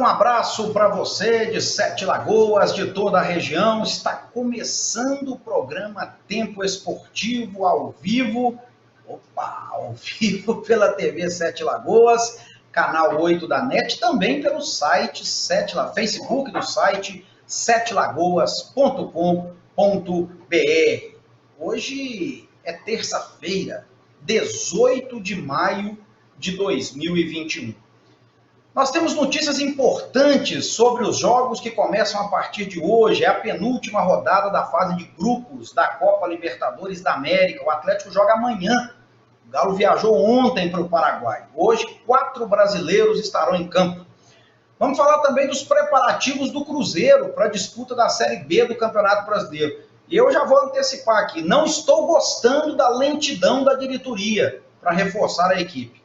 abraço para você de Sete Lagoas, de toda a região. Está começando o programa Tempo Esportivo ao vivo. Ao vivo pela TV Sete Lagoas, canal 8 da NET, também pelo site Facebook do site setelagoas.com.br. Hoje é terça-feira, 18 de maio de 2021. Nós temos notícias importantes sobre os jogos que começam a partir de hoje. É a penúltima rodada da fase de grupos da Copa Libertadores da América. O Atlético joga amanhã. O Galo viajou ontem para o Paraguai. Hoje, 4 brasileiros estarão em campo. Vamos falar também dos preparativos do Cruzeiro para a disputa da Série B do Campeonato Brasileiro. E eu já vou antecipar aqui. Não estou gostando da lentidão da diretoria para reforçar a equipe.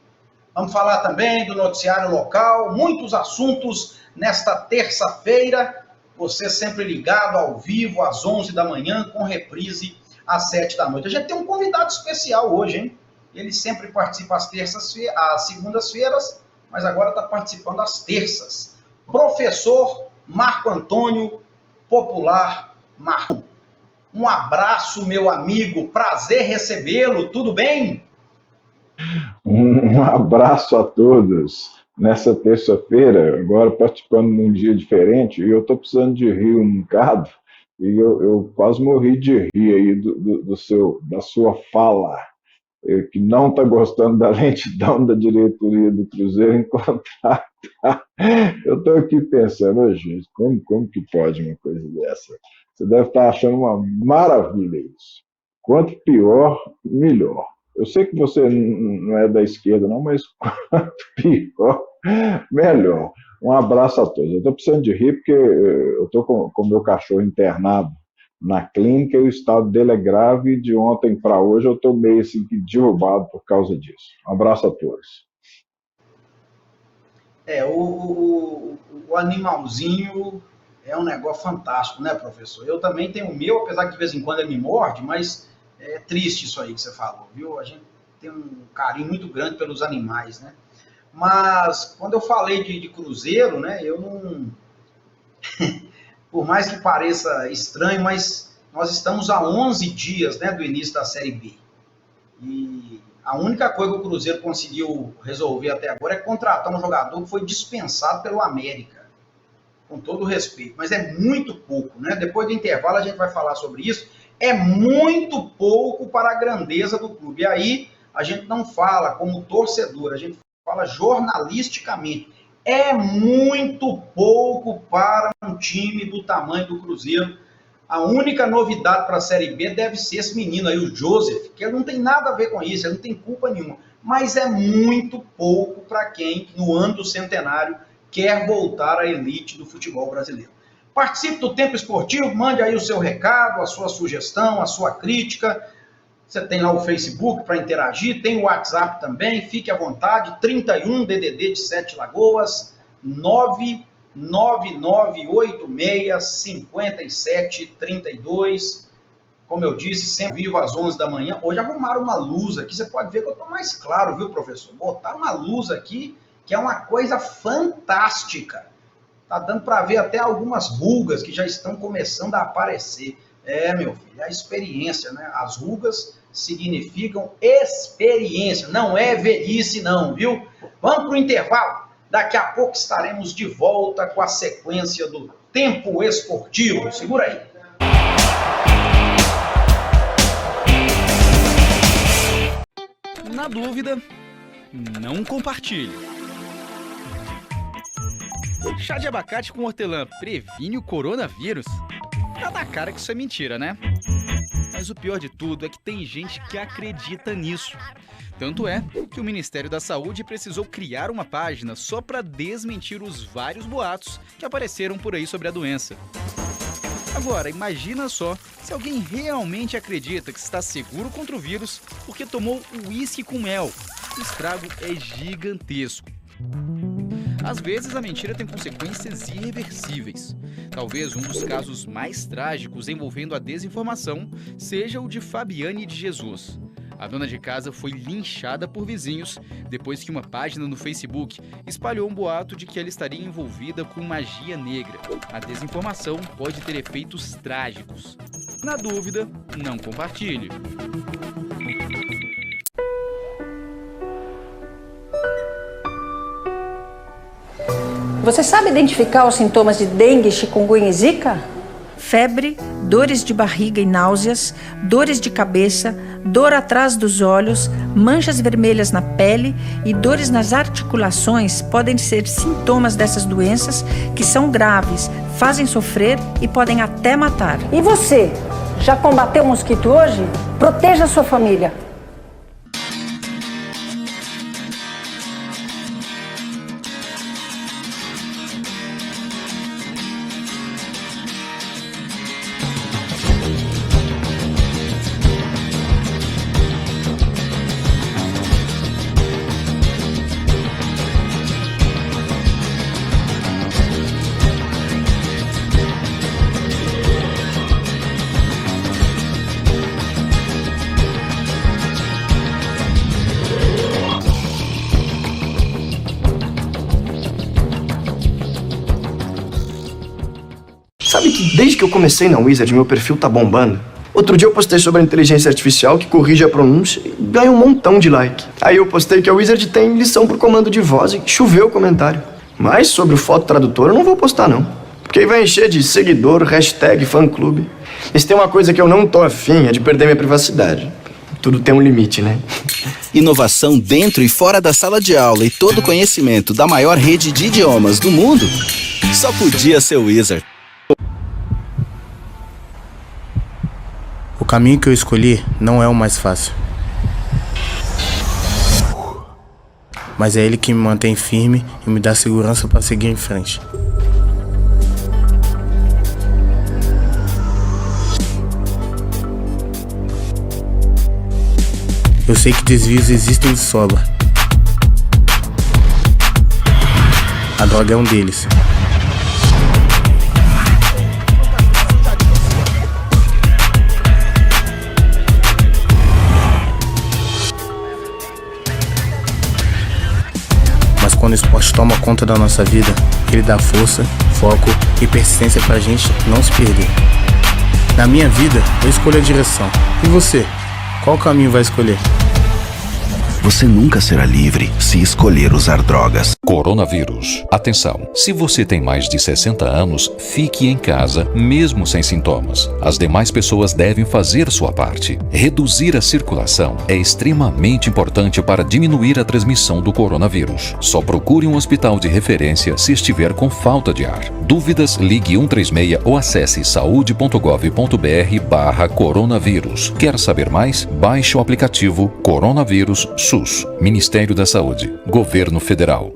Vamos falar também do noticiário local, muitos assuntos nesta terça-feira. Você sempre ligado ao vivo às 11 da manhã, com reprise às 7 da noite. A gente tem um convidado especial hoje, hein? Ele sempre participa às segundas-feiras, mas agora está participando às terças. Professor Marco Antônio Popular Marco. Um abraço, meu amigo. Prazer recebê-lo. Tudo bem? Um abraço a todos nessa terça-feira, agora participando de um dia diferente, e eu estou precisando de rir um bocado, e eu quase morri de rir aí da sua fala, que não está gostando da lentidão da diretoria do Cruzeiro em contratar. Eu estou aqui pensando, gente, como que pode uma coisa dessa? Você deve estar achando uma maravilha isso. Quanto pior, melhor. Eu sei que você não é da esquerda, não, mas quanto pior, melhor. Um abraço a todos. Eu estou precisando de rir porque eu estou com o meu cachorro internado na clínica e o estado dele é grave, e de ontem para hoje eu estou meio assim derrubado por causa disso. Um abraço a todos. O animalzinho é um negócio fantástico, né, professor? Eu também tenho o meu, apesar que de vez em quando ele me morde, mas é triste isso aí que você falou, viu? A gente tem um carinho muito grande pelos animais, né? Mas quando eu falei de Cruzeiro, né, eu não... Por mais que pareça estranho, mas nós estamos a 11 dias, né, do início da Série B. E a única coisa que o Cruzeiro conseguiu resolver até agora é contratar um jogador que foi dispensado pelo América. Com todo o respeito. Mas é muito pouco, né? Depois do intervalo a gente vai falar sobre isso. É muito pouco para a grandeza do clube. E aí a gente não fala como torcedor, a gente fala jornalisticamente. É muito pouco para um time do tamanho do Cruzeiro. A única novidade para a Série B deve ser esse menino aí, o Joseph, que ele não tem nada a ver com isso, ele não tem culpa nenhuma. Mas é muito pouco para quem, no ano do centenário, quer voltar à elite do futebol brasileiro. Participe do Tempo Esportivo, mande aí o seu recado, a sua sugestão, a sua crítica. Você tem lá o Facebook para interagir, tem o WhatsApp também, fique à vontade, 31 DDD de Sete Lagoas, 999865732. Como eu disse, sempre vivo às 11 da manhã. Hoje arrumaram uma luz aqui, você pode ver que eu estou mais claro, viu, professor? Botaram uma luz aqui, que é uma coisa fantástica. Tá dando para ver até algumas rugas que já estão começando a aparecer. Meu filho, é a experiência, né? As rugas significam experiência, não é velhice não, viu? Vamos para o intervalo. Daqui a pouco estaremos de volta com a sequência do Tempo Esportivo. Segura aí. Na dúvida, não compartilhe. Chá de abacate com hortelã previne o coronavírus? Tá na cara que isso é mentira, né? Mas o pior de tudo é que tem gente que acredita nisso. Tanto é que o Ministério da Saúde precisou criar uma página só para desmentir os vários boatos que apareceram por aí sobre a doença. Agora, imagina só se alguém realmente acredita que está seguro contra o vírus porque tomou uísque com mel. O estrago é gigantesco. Às vezes a mentira tem consequências irreversíveis. Talvez um dos casos mais trágicos envolvendo a desinformação seja o de Fabiane de Jesus. A dona de casa foi linchada por vizinhos depois que uma página no Facebook espalhou um boato de que ela estaria envolvida com magia negra. A desinformação pode ter efeitos trágicos. Na dúvida, não compartilhe. Você sabe identificar os sintomas de dengue, chikungunya e zika? Febre, dores de barriga e náuseas, dores de cabeça, dor atrás dos olhos, manchas vermelhas na pele e dores nas articulações podem ser sintomas dessas doenças que são graves, fazem sofrer e podem até matar. E você? Já combateu o mosquito hoje? Proteja a sua família. Sabe que desde que eu comecei na Wizard, meu perfil tá bombando? Outro dia eu postei sobre a inteligência artificial que corrige a pronúncia e ganha um montão de like. Aí eu postei que a Wizard tem lição pro comando de voz e choveu o comentário. Mas sobre o foto tradutor eu não vou postar não. Porque aí vai encher de seguidor, hashtag, fã-clube. E se tem uma coisa que eu não tô afim é de perder minha privacidade. Tudo tem um limite, né? Inovação dentro e fora da sala de aula e todo o conhecimento da maior rede de idiomas do mundo só podia ser Wizard. O caminho que eu escolhi não é o mais fácil. Mas é ele que me mantém firme e me dá segurança para seguir em frente. Eu sei que desvios existem de sobra. A droga é um deles. Mas quando o esporte toma conta da nossa vida, ele dá força, foco e persistência pra gente não se perder. Na minha vida, eu escolho a direção. E você? Qual caminho vai escolher? Você nunca será livre se escolher usar drogas. Coronavírus. Atenção, se você tem mais de 60 anos, fique em casa, mesmo sem sintomas. As demais pessoas devem fazer sua parte. Reduzir a circulação é extremamente importante para diminuir a transmissão do coronavírus. Só procure um hospital de referência se estiver com falta de ar. Dúvidas, ligue 136 ou acesse saude.gov.br/coronavírus. Quer saber mais? Baixe o aplicativo Coronavírus SUS, Ministério da Saúde, Governo Federal.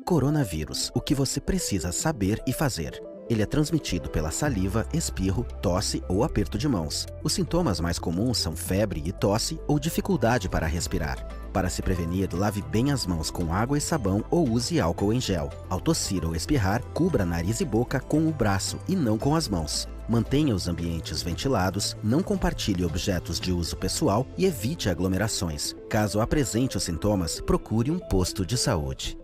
Coronavírus, o que você precisa saber e fazer. Ele é transmitido pela saliva, espirro, tosse ou aperto de mãos. Os sintomas mais comuns são febre e tosse ou dificuldade para respirar. Para se prevenir, lave bem as mãos com água e sabão ou use álcool em gel. Ao tossir ou espirrar, cubra nariz e boca com o braço e não com as mãos. Mantenha os ambientes ventilados, não compartilhe objetos de uso pessoal e evite aglomerações. Caso apresente os sintomas, procure um posto de saúde.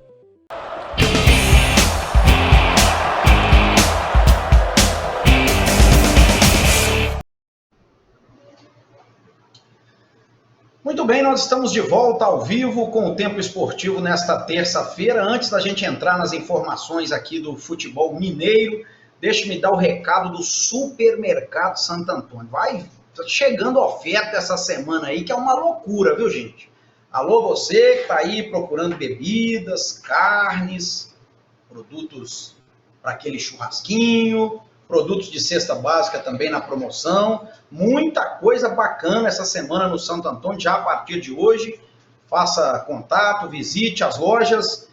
Muito bem, nós estamos de volta ao vivo com o Tempo Esportivo nesta terça-feira. Antes da gente entrar nas informações aqui do futebol mineiro, deixe-me dar o recado do Supermercado Santo Antônio. Vai chegando oferta essa semana aí, que é uma loucura, viu, gente? Alô, você que está aí procurando bebidas, carnes, produtos para aquele churrasquinho, produtos de cesta básica também na promoção. Muita coisa bacana essa semana no Santo Antônio, já a partir de hoje. Faça contato, visite as lojas.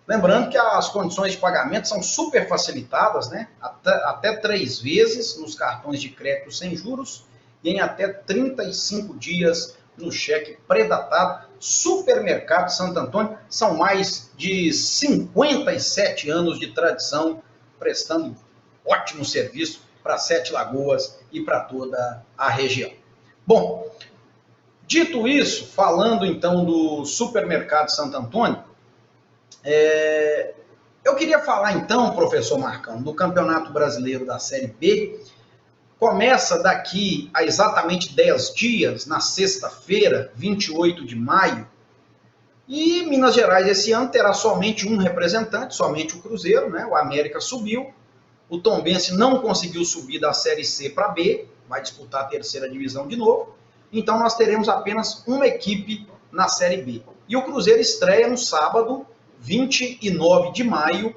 Lembrando que as condições de pagamento são super facilitadas, né? Até 3 vezes nos cartões de crédito sem juros e em até 35 dias no cheque pré-datado. Supermercado Santo Antônio, são mais de 57 anos de tradição, prestando ótimo serviço para 7 Lagoas e para toda a região. Bom, Dito isso, falando então do Supermercado Santo Antônio, eu queria falar então, professor Marcão, do Campeonato Brasileiro da Série B. Começa daqui a exatamente 10 dias, na sexta-feira, 28 de maio, e Minas Gerais esse ano terá somente um representante, somente o Cruzeiro, né? O América subiu, o Tombense não conseguiu subir da Série C para B, vai disputar a terceira divisão de novo, então nós teremos apenas uma equipe na Série B. E o Cruzeiro estreia no sábado, 29 de maio,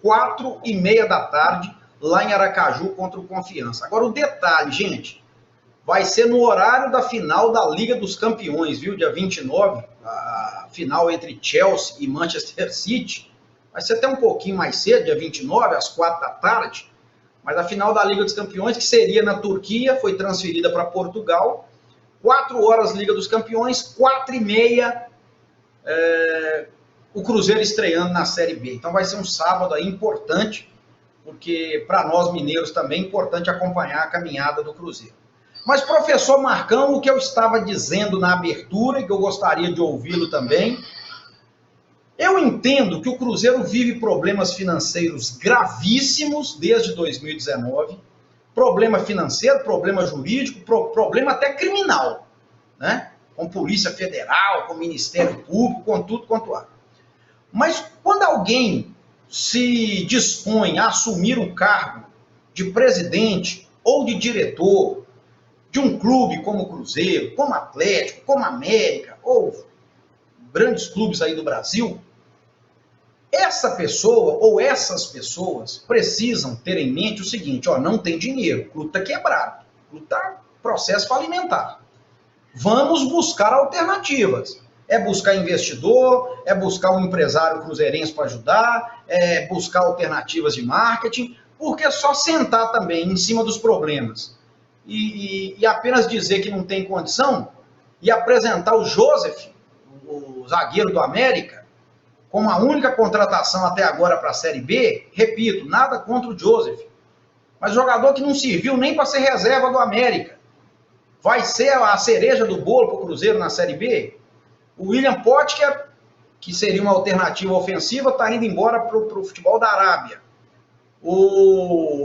4h30 da tarde, lá em Aracaju, contra o Confiança. Agora, o detalhe, gente, vai ser no horário da final da Liga dos Campeões, viu? Dia 29, a final entre Chelsea e Manchester City. Vai ser até um pouquinho mais cedo, dia 29, às 4 da tarde. Mas a final da Liga dos Campeões, que seria na Turquia, foi transferida para Portugal. 4 horas Liga dos Campeões, 4h30 o Cruzeiro estreando na Série B. Então vai ser um sábado aí importante, porque para nós mineiros também é importante acompanhar a caminhada do Cruzeiro. Mas, professor Marcão, o que eu estava dizendo na abertura, e que eu gostaria de ouvi-lo também, eu entendo que o Cruzeiro vive problemas financeiros gravíssimos desde 2019, problema financeiro, problema jurídico, problema até criminal, né? Com Polícia Federal, com Ministério Público, com tudo quanto há. Mas quando alguém se dispõe a assumir o cargo de presidente ou de diretor de um clube como o Cruzeiro, como Atlético, como América, ou grandes clubes aí do Brasil, essa pessoa ou essas pessoas precisam ter em mente o seguinte: ó, não tem dinheiro, o clube está quebrado, o clube está em processo falimentar. Vamos buscar alternativas. É buscar investidor, é buscar um empresário cruzeirense para ajudar, é buscar alternativas de marketing, porque é só sentar também em cima dos problemas e apenas dizer que não tem condição e apresentar o Joseph, o zagueiro do América, como a única contratação até agora para a Série B. Repito, nada contra o Joseph, mas jogador que não serviu nem para ser reserva do América. Vai ser a cereja do bolo para o Cruzeiro na Série B? O William Potker, que seria uma alternativa ofensiva, está indo embora para o futebol da Arábia.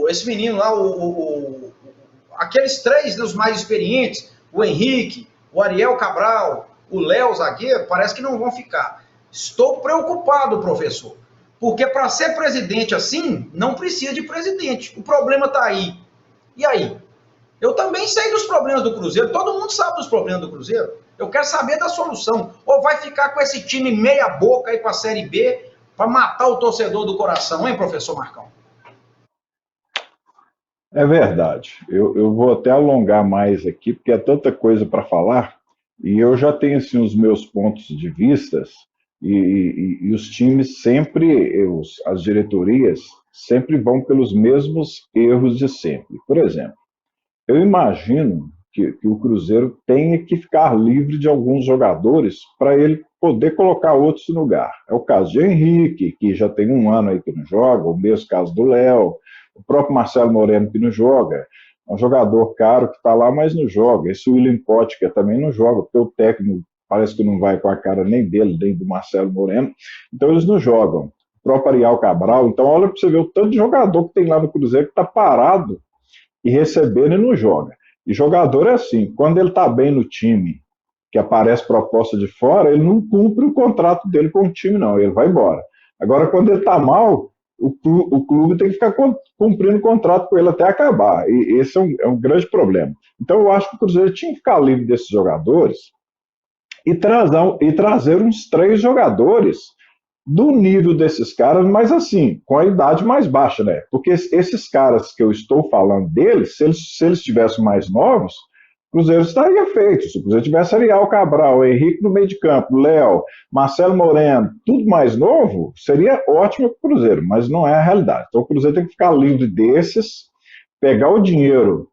Esse menino lá, aqueles três dos mais experientes, o Henrique, o Ariel Cabral, o Léo, zagueiro, parece que não vão ficar. Estou preocupado, professor, porque para ser presidente assim, não precisa de presidente. O problema está aí. E aí? Eu também sei dos problemas do Cruzeiro, todo mundo sabe dos problemas do Cruzeiro. Eu quero saber da solução. Ou vai ficar com esse time meia boca aí para a Série B para matar o torcedor do coração, hein, professor Marcão? É verdade. Eu vou até alongar mais aqui, porque é tanta coisa para falar, e eu já tenho assim, os meus pontos de vista, e os times sempre, as diretorias, sempre vão pelos mesmos erros de sempre. Por exemplo, eu imagino que o Cruzeiro tenha que ficar livre de alguns jogadores para ele poder colocar outros no lugar. É o caso de Henrique, que já tem 1 ano aí que não joga, o mesmo caso do Léo, o próprio Marcelo Moreno, que não joga, é um jogador caro que está lá, mas não joga. Esse William Potker também não joga, porque o técnico parece que não vai com a cara nem dele, nem do Marcelo Moreno, então eles não jogam. O próprio Ariel Cabral, então olha para você ver o tanto de jogador que tem lá no Cruzeiro que está parado e recebendo e não joga. E jogador é assim, quando ele está bem no time, que aparece proposta de fora, ele não cumpre o contrato dele com o time, não, ele vai embora. Agora, quando ele está mal, o clube tem que ficar cumprindo o contrato com ele até acabar, e esse é um grande problema. Então, eu acho que o Cruzeiro tinha que ficar livre desses jogadores e trazer uns 3 jogadores do nível desses caras, mas assim, com a idade mais baixa, né? Porque esses caras que eu estou falando deles, se eles estivessem mais novos, o Cruzeiro estaria feito. Se o Cruzeiro tivesse Ariel Cabral, Henrique no meio de campo, Léo, Marcelo Moreno, tudo mais novo, seria ótimo para o Cruzeiro, mas não é a realidade. Então o Cruzeiro tem que ficar livre desses, pegar o dinheiro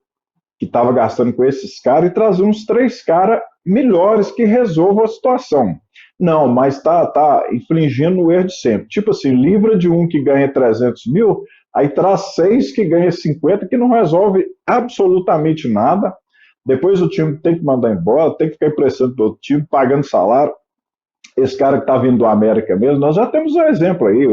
que estava gastando com esses caras e trazer uns 3 caras melhores que resolvam a situação. Não, mas está infringindo o erro de sempre. Tipo assim, livra de um que ganha 300 mil, aí traz 6 que ganha 50, que não resolve absolutamente nada. Depois o time tem que mandar embora, tem que ficar emprestando para outro time, pagando salário. Esse cara que está vindo do América mesmo, nós já temos um exemplo aí,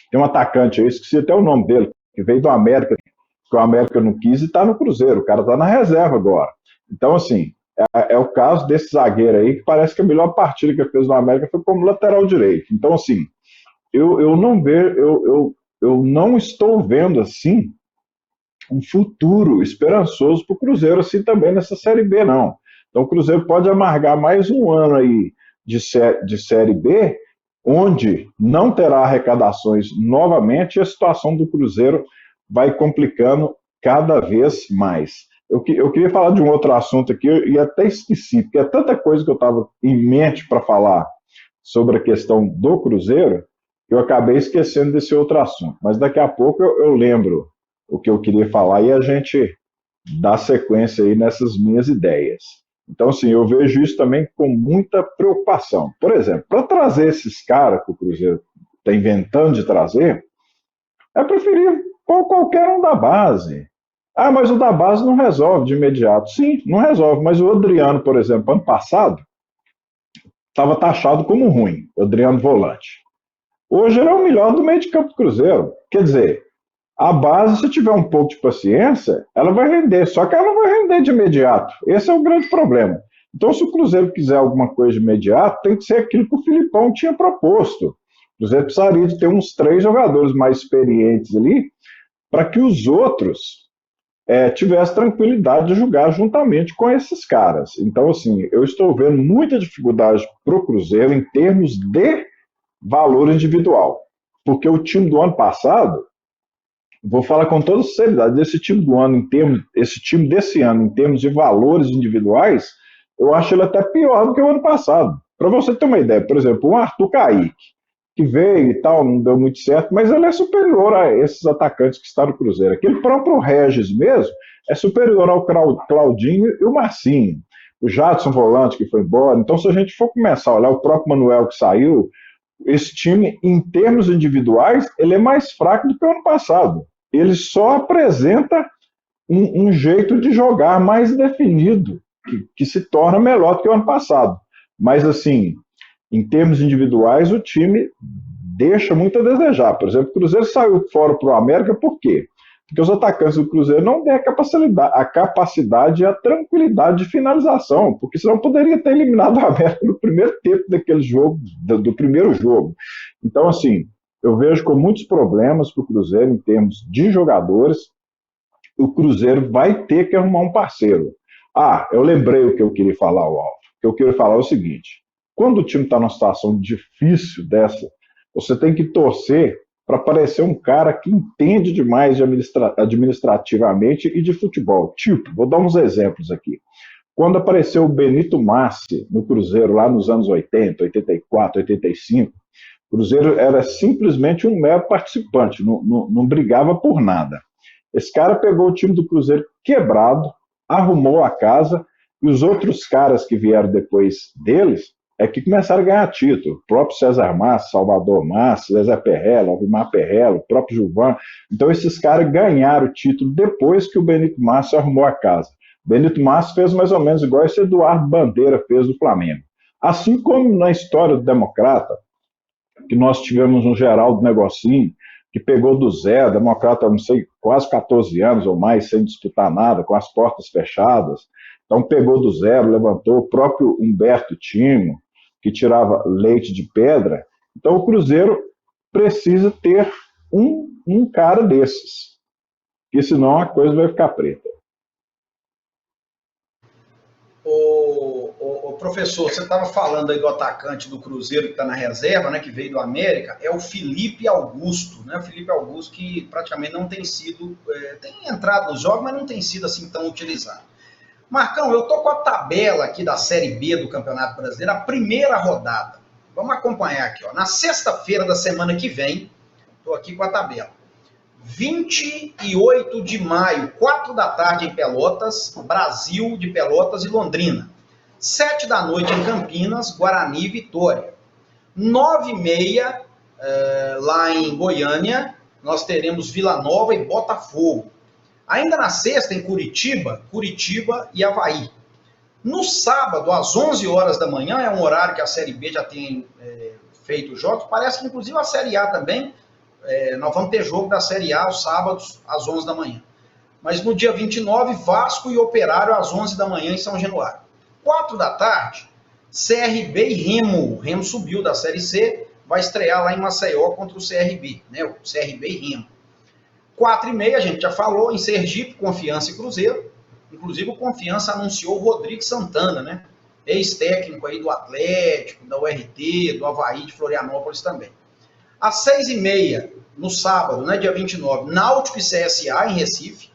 tem um atacante aí, esqueci até o nome dele, que veio do América, que o América não quis e está no Cruzeiro, o cara está na reserva agora. Então, assim, é o caso desse zagueiro aí, que parece que a melhor partida que ele fez no América foi como lateral direito. Então, assim, eu não estou vendo, assim, um futuro esperançoso para o Cruzeiro, assim, também nessa Série B, não. Então o Cruzeiro pode amargar mais um ano aí de Série B, onde não terá arrecadações novamente e a situação do Cruzeiro vai complicando cada vez mais. Eu queria falar de um outro assunto aqui e até esqueci, porque é tanta coisa que eu estava em mente para falar sobre a questão do Cruzeiro, que eu acabei esquecendo desse outro assunto. Mas daqui a pouco eu lembro o que eu queria falar e a gente dá sequência aí nessas minhas ideias. Então, assim, eu vejo isso também com muita preocupação. Por exemplo, para trazer esses caras que o Cruzeiro está inventando de trazer, é preferível pôr qualquer um da base. Ah, mas o da base não resolve de imediato. Sim, não resolve, mas o Adriano, por exemplo, ano passado, estava taxado como ruim, o Adriano volante. Hoje ele é o melhor do meio de campo do Cruzeiro. Quer dizer, a base, se tiver um pouco de paciência, ela vai render, só que ela não vai render de imediato. Esse é o grande problema. Então, se o Cruzeiro quiser alguma coisa de imediato, tem que ser aquilo que o Filipão tinha proposto. O Cruzeiro precisaria de ter uns 3 jogadores mais experientes ali, para que os outros tivessem tranquilidade de jogar juntamente com esses caras. Então, assim, eu estou vendo muita dificuldade para o Cruzeiro em termos de valor individual. Porque o time do ano passado, vou falar com toda sinceridade, esse time desse ano, em termos de valores individuais, eu acho ele até pior do que o ano passado. Para você ter uma ideia, por exemplo, o Arthur Caíque, que veio e tal, não deu muito certo, mas ele é superior a esses atacantes que estão no Cruzeiro. Aquele próprio Regis mesmo é superior ao Claudinho e o Marcinho. O Jadson Volante, que foi embora. Então, se a gente for começar a olhar o próprio Manuel que saiu, esse time, em termos individuais, ele é mais fraco do que o ano passado. Ele só apresenta um jeito de jogar mais definido, que se torna melhor do que o ano passado. Mas, assim, em termos individuais, o time deixa muito a desejar. Por exemplo, o Cruzeiro saiu fora para o América, por quê? Porque os atacantes do Cruzeiro não têm a capacidade e a tranquilidade de finalização, porque senão poderia ter eliminado o América no primeiro tempo daquele jogo, do primeiro jogo. Então, assim, eu vejo com muitos problemas para o Cruzeiro em termos de jogadores. O Cruzeiro vai ter que arrumar um parceiro. Ah, eu lembrei o que eu queria falar, Alvo. O que eu queria falar é o seguinte: quando o time está numa situação difícil dessa, você tem que torcer para aparecer um cara que entende demais de administrativamente e de futebol. Tipo, vou dar uns exemplos aqui. Quando apareceu o Benito Massi no Cruzeiro, lá nos anos 80, 84, 85, o Cruzeiro era simplesmente um mero participante, não brigava por nada. Esse cara pegou o time do Cruzeiro quebrado, arrumou a casa, e os outros caras que vieram depois deles que começaram a ganhar título. O próprio César Massa, Salvador Massa, Zezé Perrella, Alvimar Perrella, o próprio Gilvan. Então esses caras ganharam o título depois que o Benito Massa arrumou a casa. O Benito Massa fez mais ou menos igual esse Eduardo Bandeira fez do Flamengo. Assim como na história do Democrata, que nós tivemos um Geraldo Negocinho, que pegou do zero, Democrata, não sei, quase 14 anos ou mais, sem disputar nada, com as portas fechadas. Então pegou do zero, levantou o próprio Humberto Timo, que tirava leite de pedra. Então o Cruzeiro precisa ter um cara desses, porque senão a coisa vai ficar preta. O professor, você estava falando aí do atacante do Cruzeiro que está na reserva, né, que veio do América, é o Felipe Augusto, né? O Felipe Augusto que praticamente não tem sido, tem entrado nos jogos, mas não tem sido assim tão utilizado. Marcão, eu tô com a tabela aqui da Série B do Campeonato Brasileiro, a primeira rodada. Vamos acompanhar aqui, ó. Na sexta-feira da semana que vem, tô aqui com a tabela. 28 de maio, 4 da tarde em Pelotas, Brasil de Pelotas e Londrina. 7 da noite em Campinas, Guarani e Vitória. 9h30 lá em Goiânia, nós teremos Vila Nova e Botafogo. Ainda na sexta, em Curitiba e Avaí. No sábado, às 11 horas da manhã, é um horário que a Série B já tem feito jogos, parece que inclusive a Série A também, nós vamos ter jogo da Série A aos sábados, às 11 da manhã. Mas no dia 29, Vasco e Operário, às 11 da manhã, em São Januário. 4 da tarde, CRB e Remo. O Remo subiu da Série C, vai estrear lá em Maceió contra o CRB, né? O CRB e Remo. 4h30, a gente já falou, em Sergipe, Confiança e Cruzeiro. Inclusive, o Confiança anunciou o Rodrigo Santana, né? Ex-técnico aí do Atlético, da URT, do Avaí, de Florianópolis também. Às 6h30, no sábado, né, dia 29, Náutico e CSA, em Recife.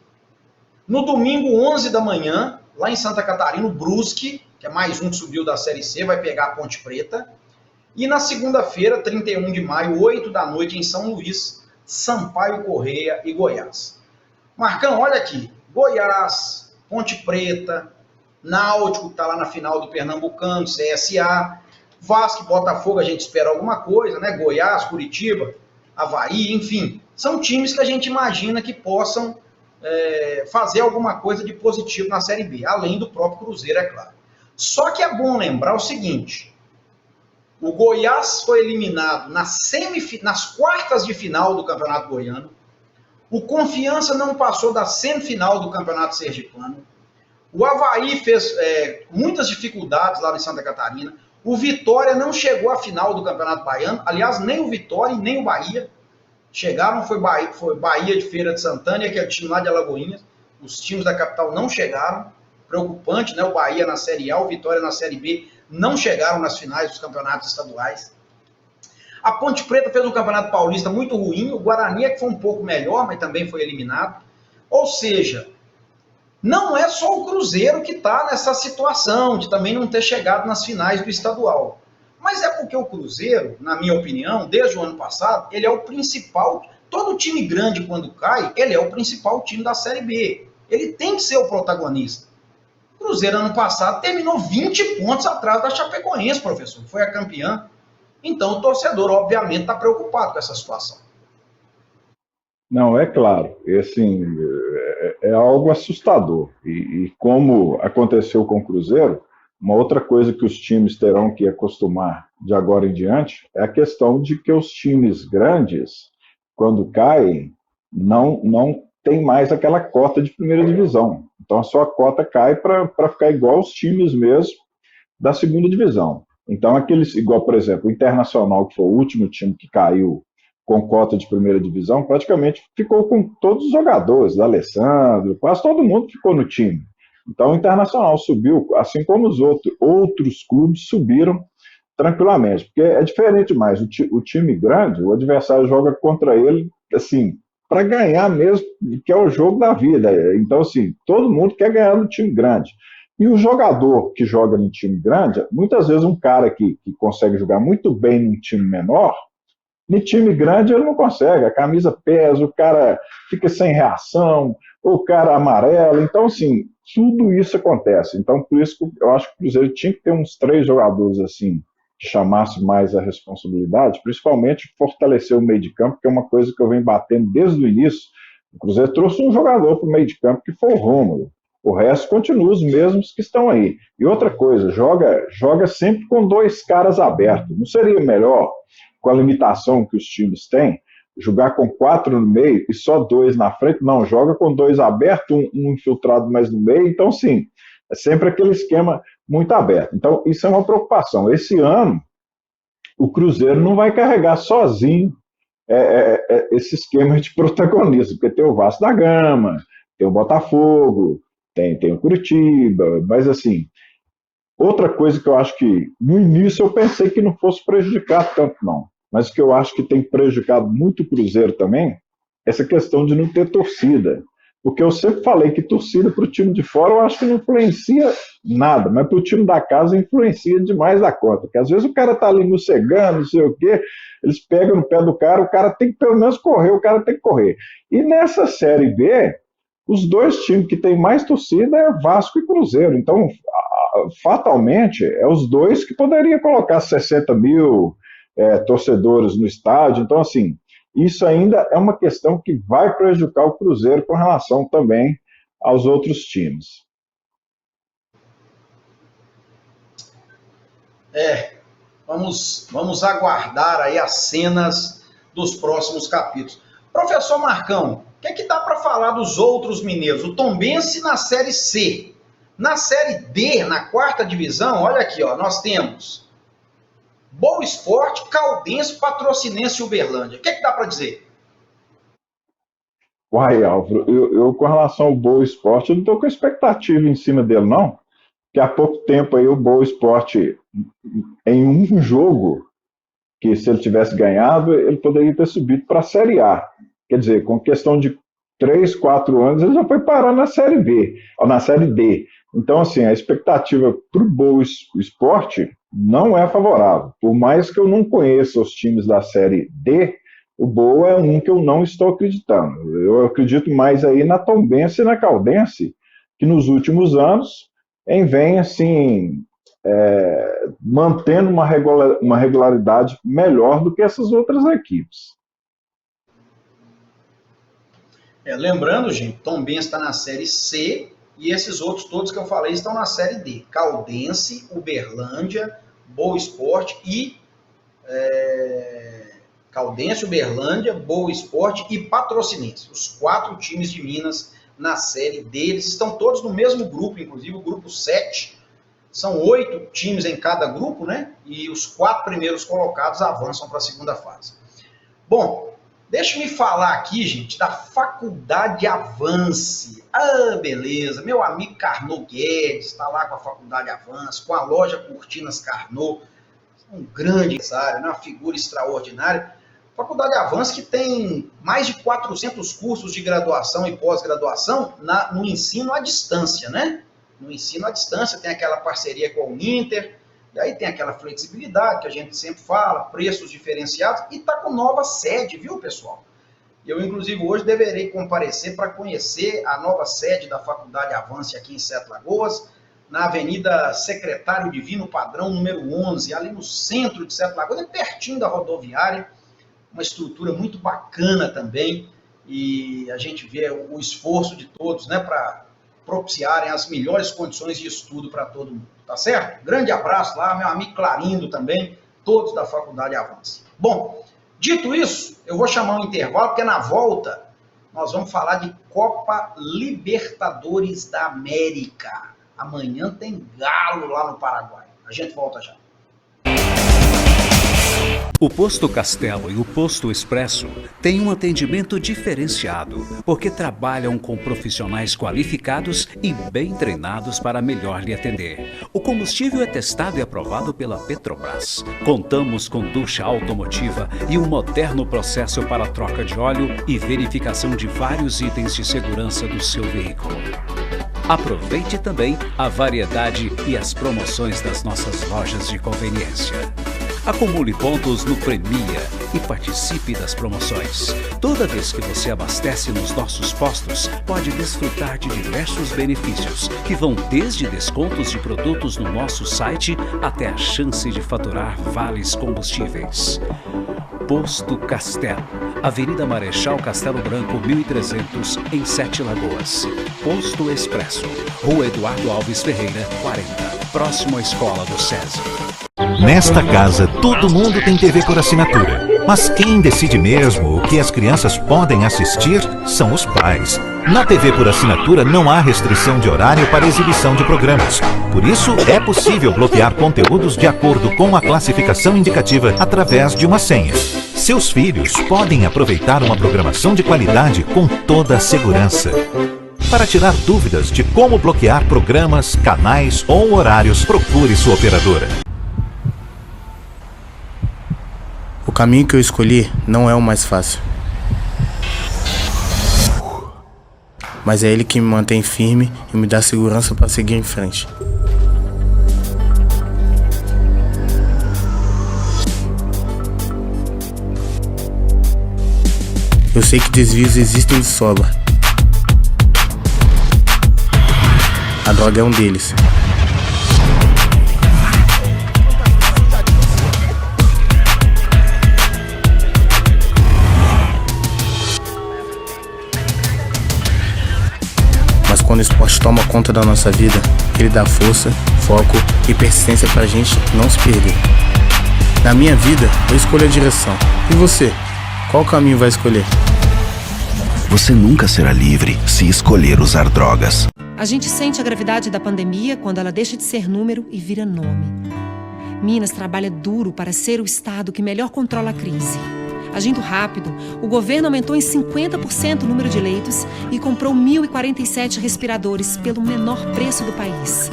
No domingo, 11 da manhã, lá em Santa Catarina, o Brusque, que é mais um que subiu da Série C, vai pegar a Ponte Preta. E na segunda-feira, 31 de maio, 8 da noite, em São Luís, Sampaio Corrêa e Goiás. Marcão, olha aqui, Goiás, Ponte Preta, Náutico, que está lá na final do Pernambucano, CSA, Vasco e Botafogo, a gente espera alguma coisa, né? Goiás, Curitiba, Avaí, enfim, são times que a gente imagina que possam fazer alguma coisa de positivo na Série B, além do próprio Cruzeiro, é claro. Só que é bom lembrar o seguinte, o Goiás foi eliminado nas quartas de final do Campeonato Goiano, o Confiança não passou da semifinal do Campeonato Sergipano, o Avaí fez muitas dificuldades lá em Santa Catarina, o Vitória não chegou à final do Campeonato Baiano, aliás, nem o Vitória e nem o Bahia chegaram, foi Bahia de Feira de Santana, que é o time lá de Alagoinhas, os times da capital não chegaram, preocupante, né? O Bahia na Série A, o Vitória na Série B, não chegaram nas finais dos campeonatos estaduais. A Ponte Preta fez um campeonato paulista muito ruim, o Guarani é que foi um pouco melhor, mas também foi eliminado. Ou seja, não é só o Cruzeiro que está nessa situação de também não ter chegado nas finais do estadual. Mas é porque o Cruzeiro, na minha opinião, desde o ano passado, ele é o principal. Todo time grande, quando cai, ele é o principal time da Série B. Ele tem que ser o protagonista. O Cruzeiro, ano passado, terminou 20 pontos atrás da Chapecoense, professor. Foi a campeã. Então, o torcedor, obviamente, está preocupado com essa situação. Não, é claro. E, assim, é algo assustador. E como aconteceu com o Cruzeiro, uma outra coisa que os times terão que acostumar de agora em diante é a questão de que os times grandes, quando caem, não tem mais aquela cota de primeira divisão. Então a sua cota cai para ficar igual aos times mesmo da segunda divisão. Então aqueles, igual por exemplo, o Internacional, que foi o último time que caiu com cota de primeira divisão, praticamente ficou com todos os jogadores, Alessandro, quase todo mundo ficou no time. Então o Internacional subiu, assim como os outros clubes subiram tranquilamente, porque é diferente demais. O time grande, o adversário joga contra ele, assim, para ganhar mesmo, que é o jogo da vida. Então, assim, todo mundo quer ganhar no time grande. E o jogador que joga no time grande, muitas vezes um cara que consegue jogar muito bem num time menor, no time grande ele não consegue, a camisa pesa, o cara fica sem reação, o cara amarela. Então, assim, tudo isso acontece. Então, por isso que eu acho que o Cruzeiro tinha que ter uns 3 jogadores assim, que chamasse mais a responsabilidade, principalmente fortalecer o meio de campo, que é uma coisa que eu venho batendo desde o início. O Cruzeiro trouxe um jogador para o meio de campo, que foi o Rômulo. O resto continua os mesmos que estão aí. E outra coisa, joga sempre com 2 caras abertos. Não seria melhor, com a limitação que os times têm, jogar com 4 no meio e só 2 na frente? Não, joga com 2 abertos, um infiltrado mais no meio. Então, sim, é sempre aquele esquema muito aberto. Então, isso é uma preocupação. Esse ano, o Cruzeiro não vai carregar sozinho esse esquema de protagonismo, porque tem o Vasco da Gama, tem o Botafogo, tem o Curitiba, mas assim, outra coisa que eu acho que, no início eu pensei que não fosse prejudicar tanto não, mas que eu acho que tem prejudicado muito o Cruzeiro também, essa questão de não ter torcida. Porque eu sempre falei que torcida para o time de fora eu acho que não influencia nada, mas para o time da casa influencia demais da conta. Porque às vezes o cara está ali mocegando, não sei o quê, eles pegam no pé do cara, o cara tem que pelo menos correr, o cara tem que correr. E nessa Série B, os 2 times que têm mais torcida é Vasco e Cruzeiro. Então, fatalmente, é os 2 que poderiam colocar 60 mil torcedores no estádio. Então, assim, isso ainda é uma questão que vai prejudicar o Cruzeiro com relação também aos outros times. Vamos aguardar aí as cenas dos próximos capítulos. Professor Marcão, o que dá para falar dos outros mineiros? O Tombense na Série C. Na Série D, na 4ª divisão, olha aqui, ó, nós temos Boa Esporte, Caldense, Patrocinense e Uberlândia. O que dá para dizer? Uai, Álvaro, eu com relação ao Boa Esporte, eu não estou com expectativa em cima dele, não. Que há pouco tempo aí o Boa Esporte, em um jogo, que se ele tivesse ganhado, ele poderia ter subido para a Série A. Quer dizer, com questão de 3, 4 anos, ele já foi parar na Série B, ou na Série D. Então, assim, a expectativa para o Boa Esporte não é favorável. Por mais que eu não conheça os times da Série D, o Boa é um que eu não estou acreditando. Eu acredito mais aí na Tombense e na Caldense, que nos últimos anos vem, assim, mantendo uma regularidade melhor do que essas outras equipes. Lembrando, gente, Tombense está na Série C e esses outros todos que eu falei estão na Série D. Caldense, Uberlândia, Boa Esporte e... Caldense, Uberlândia, Boa Esporte e Patrocinense. Os 4 times de Minas na Série D. Eles estão todos no mesmo grupo, inclusive o grupo 7. São 8 times em cada grupo, né? E os 4 primeiros colocados avançam para a segunda fase. Bom, deixa-me falar aqui, gente, da Faculdade Avance. Ah, beleza. Meu amigo Carnot Guedes está lá com a Faculdade Avance, com a loja Cortinas Carnot. Um grande empresário, uma figura extraordinária. Faculdade Avance que tem mais de 400 cursos de graduação e pós-graduação no ensino à distância, né? No ensino à distância tem aquela parceria com a Uninter, e aí tem aquela flexibilidade que a gente sempre fala, preços diferenciados, e está com nova sede, viu, pessoal? Eu, inclusive, hoje deverei comparecer para conhecer a nova sede da Faculdade Avance aqui em Sete Lagoas, na Avenida Secretário Divino Padrão, número 11, ali no centro de Sete Lagoas, pertinho da rodoviária, uma estrutura muito bacana também, e a gente vê o esforço de todos, né, para propiciarem as melhores condições de estudo para todo mundo, tá certo? Grande abraço lá, meu amigo Clarindo também, todos da Faculdade Avance. Bom, dito isso, eu vou chamar um intervalo, porque na volta nós vamos falar de Copa Libertadores da América. Amanhã tem Galo lá no Paraguai. A gente volta já. O Posto Castelo e o Posto Expresso têm um atendimento diferenciado, porque trabalham com profissionais qualificados e bem treinados para melhor lhe atender. O combustível é testado e aprovado pela Petrobras. Contamos com ducha automotiva e um moderno processo para troca de óleo e verificação de vários itens de segurança do seu veículo. Aproveite também a variedade e as promoções das nossas lojas de conveniência. Acumule pontos no Premia e participe das promoções. Toda vez que você abastece nos nossos postos, pode desfrutar de diversos benefícios, que vão desde descontos de produtos no nosso site até a chance de faturar vales combustíveis. Posto Castelo, Avenida Marechal Castelo Branco, 1300, em Sete Lagoas. Posto Expresso, Rua Eduardo Alves Ferreira, 40, próximo à Escola do SESI. Nesta casa, todo mundo tem TV por assinatura. Mas quem decide mesmo o que as crianças podem assistir são os pais. Na TV por assinatura não há restrição de horário para exibição de programas. Por isso, é possível bloquear conteúdos de acordo com a classificação indicativa através de uma senha. Seus filhos podem aproveitar uma programação de qualidade com toda a segurança. Para tirar dúvidas de como bloquear programas, canais ou horários, procure sua operadora. O caminho que eu escolhi não é o mais fácil. Mas é ele que me mantém firme e me dá segurança para seguir em frente. Eu sei que desvios existem de sobra. A droga é um deles. quando o esporte toma conta da nossa vida, ele dá força, foco e persistência pra gente não se perder. Na minha vida, eu escolho a direção. E você? Qual caminho vai escolher? Você nunca será livre se escolher usar drogas. A gente sente a gravidade da pandemia quando ela deixa de ser número e vira nome. Minas trabalha duro para ser o estado que melhor controla a crise. Agindo rápido, o governo aumentou em 50% o número de leitos e comprou 1.047 respiradores pelo menor preço do país.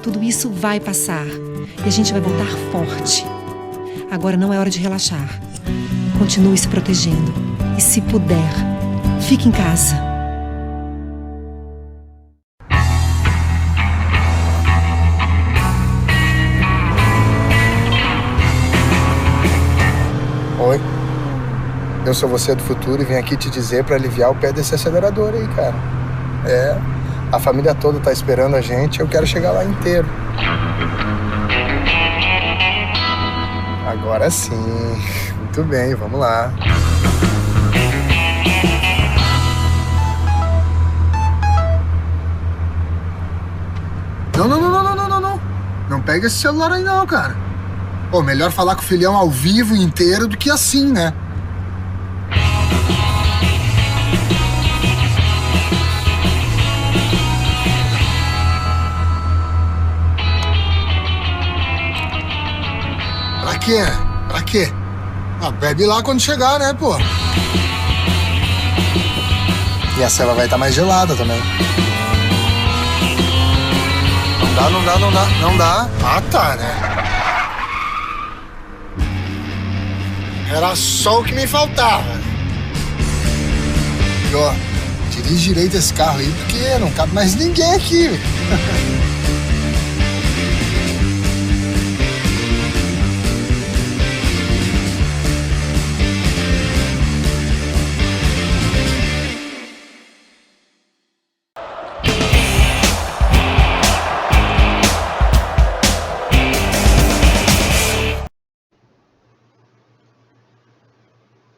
Tudo isso vai passar e a gente vai voltar forte. Agora não é hora de relaxar. Continue se protegendo e, se puder, fique em casa. Oi, eu sou você do futuro e vim aqui te dizer pra aliviar o pé desse acelerador aí, cara. A família toda tá esperando a gente, eu quero chegar lá inteiro. Agora sim, muito bem, vamos lá. Não. Não pega esse celular aí não, cara. Pô, melhor falar com o filhão ao vivo inteiro do que assim, né? Pra quê? Ah, bebe lá quando chegar, né, pô? E a cela vai estar mais gelada também. Não dá. Ah, tá, né? Era só o que me faltava. E ó, dirige direito esse carro aí, porque não cabe mais ninguém aqui.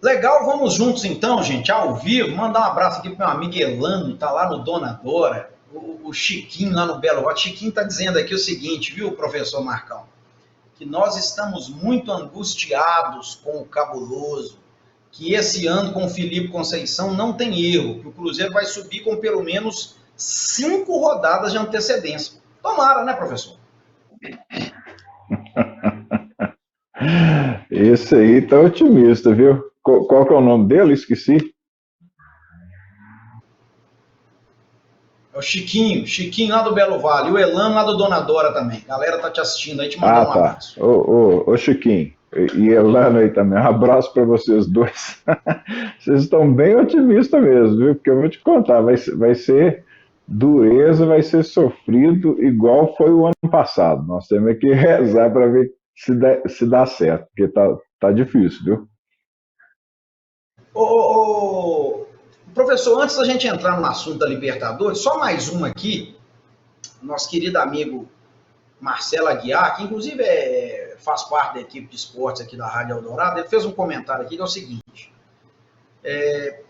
Legal, vamos juntos então, gente, ao vivo. Mandar um abraço aqui pro meu amigo Elano, tá lá no Donadora. O Chiquinho lá no Belo Horizonte. Chiquinho tá dizendo aqui o seguinte, viu, professor Marcão? Que nós estamos muito angustiados com o cabuloso, que esse ano com o Felipe Conceição não tem erro, que o Cruzeiro vai subir com pelo menos 5 rodadas de antecedência. Tomara, né, professor? Esse aí tá otimista, viu? Qual que é o nome dele? Esqueci. É o Chiquinho lá do Belo Vale, e o Elano lá do Donadora também. A galera tá te assistindo aí, te mandando um abraço. Ô Chiquinho, e Elano aí também, um abraço para vocês dois. Vocês estão bem otimistas mesmo, viu? Porque eu vou te contar, vai ser dureza, vai ser sofrido igual foi o ano passado. Nós temos que rezar para ver se dá certo, porque tá difícil, viu? Professor, antes da gente entrar no assunto da Libertadores, só mais uma aqui. Nosso querido amigo Marcelo Aguiar, que inclusive faz parte da equipe de esportes aqui da Rádio Eldorado, ele fez um comentário aqui que é o seguinte,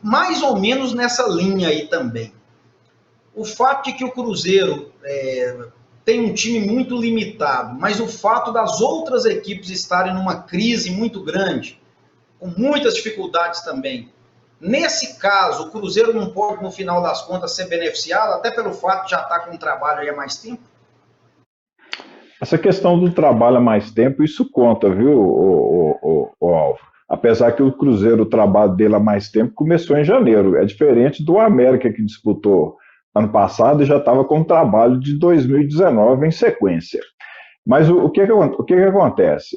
mais ou menos nessa linha aí também. O fato de que o Cruzeiro tem um time muito limitado, mas o fato das outras equipes estarem numa crise muito grande, com muitas dificuldades também. Nesse caso, o Cruzeiro não pode, no final das contas, ser beneficiado, até pelo fato de já estar com o trabalho aí há mais tempo? Essa questão do trabalho há mais tempo, isso conta, viu, o Alvo? Apesar que o Cruzeiro, o trabalho dele há mais tempo, começou em janeiro. É diferente do América, que disputou ano passado e já estava com o trabalho de 2019 em sequência. Mas o que acontece?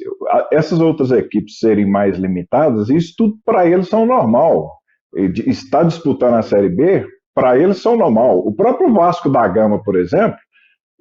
Essas outras equipes serem mais limitadas, isso tudo para eles são normal. Estar disputando a Série B, para eles são normal. O próprio Vasco da Gama, por exemplo,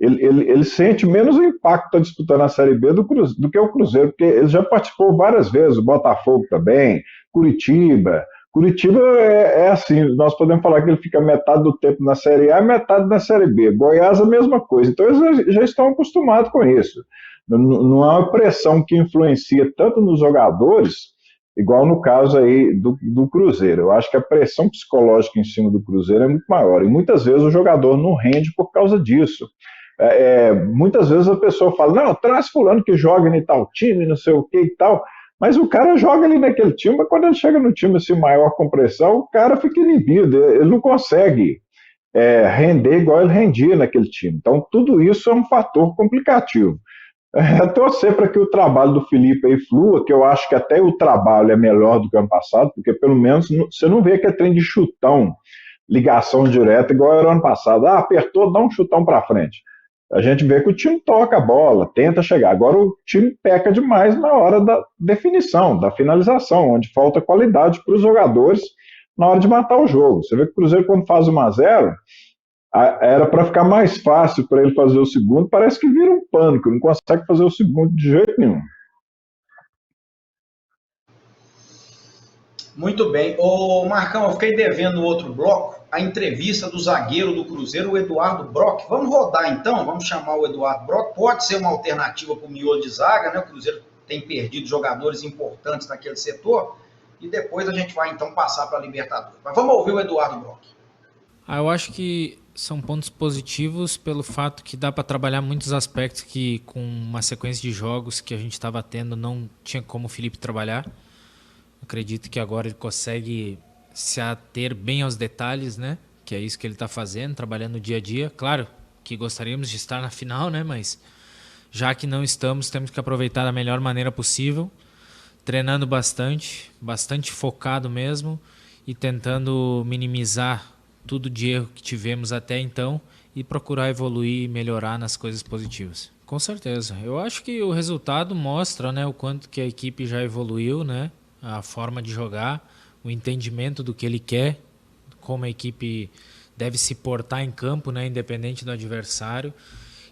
ele sente menos o impacto de disputando a Série B do que o Cruzeiro, porque ele já participou várias vezes, o Botafogo também, Curitiba. Curitiba é assim, nós podemos falar que ele fica metade do tempo na Série A e metade na Série B. Goiás a mesma coisa, então eles já estão acostumados com isso. Não há uma pressão que influencia tanto nos jogadores igual no caso aí do Cruzeiro. Eu acho que a pressão psicológica em cima do Cruzeiro é muito maior, e muitas vezes o jogador não rende por causa disso. Muitas vezes a pessoa fala, não, traz fulano que joga em tal time, não sei o que e tal, mas o cara joga ali naquele time, mas quando ele chega no time assim, maior com pressão, o cara fica inibido, ele não consegue render igual ele rendia naquele time. Então tudo isso é um fator complicativo. Torcer para que o trabalho do Felipe aí flua, que eu acho que até o trabalho é melhor do que o ano passado, porque pelo menos você não vê aquele trem de chutão, ligação direta, igual era o ano passado. Apertou, dá um chutão para frente. A gente vê que o time toca a bola, tenta chegar. Agora o time peca demais na hora da definição, da finalização, onde falta qualidade para os jogadores na hora de matar o jogo. Você vê que o Cruzeiro, quando faz 1-0, era para ficar mais fácil para ele fazer o segundo, parece que vira um pânico, não consegue fazer o segundo de jeito nenhum. Muito bem. Ô Marcão, eu fiquei devendo no outro bloco a entrevista do zagueiro do Cruzeiro, o Eduardo Brock. Vamos rodar então, vamos chamar o Eduardo Brock. Pode ser uma alternativa para o miolo de zaga, né? O Cruzeiro tem perdido jogadores importantes naquele setor, e depois a gente vai então passar para a Libertadores. Mas vamos ouvir o Eduardo Brock. Eu acho que são pontos positivos pelo fato que dá para trabalhar muitos aspectos que com uma sequência de jogos que a gente estava tendo não tinha como o Felipe trabalhar. Acredito que agora ele consegue se ater bem aos detalhes, né? Que é isso que ele está fazendo, trabalhando no dia a dia. Claro que gostaríamos de estar na final, né? Mas já que não estamos, temos que aproveitar da melhor maneira possível, treinando bastante focado mesmo e tentando minimizar tudo de erro que tivemos até então e procurar evoluir e melhorar nas coisas positivas. Com certeza. Eu acho que o resultado mostra, né, o quanto que a equipe já evoluiu, né? A forma de jogar, o entendimento do que ele quer, como a equipe deve se portar em campo, né, independente do adversário.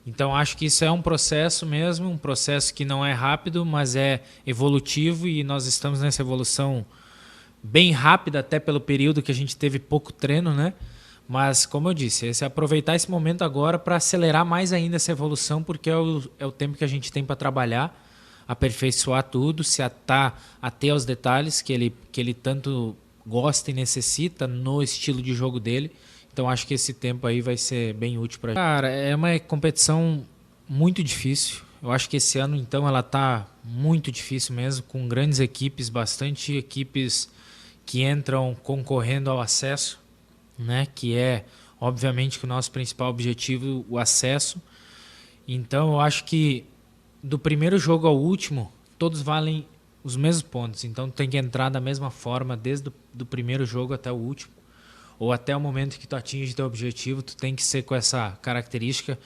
Então acho que isso é um processo mesmo, um processo que não é rápido, mas é evolutivo, e nós estamos nessa evolução bem rápida, até pelo período que a gente teve pouco treino, né? Mas, como eu disse, é aproveitar esse momento agora para acelerar mais ainda essa evolução, porque é o tempo que a gente tem para trabalhar, aperfeiçoar tudo, se atar até aos detalhes que ele tanto gosta e necessita no estilo de jogo dele. Então acho que esse tempo aí vai ser bem útil para a gente. Cara, é uma competição muito difícil. Eu acho que esse ano, então, ela tá muito difícil mesmo, com grandes equipes, bastante equipes que entram concorrendo ao acesso, né? Que é, obviamente, que o nosso principal objetivo, o acesso. Então eu acho que do primeiro jogo ao último, todos valem os mesmos pontos. Então tem que entrar da mesma forma, desde do primeiro jogo até o último, ou até o momento que tu atinge teu objetivo, tu tem que ser com essa característica,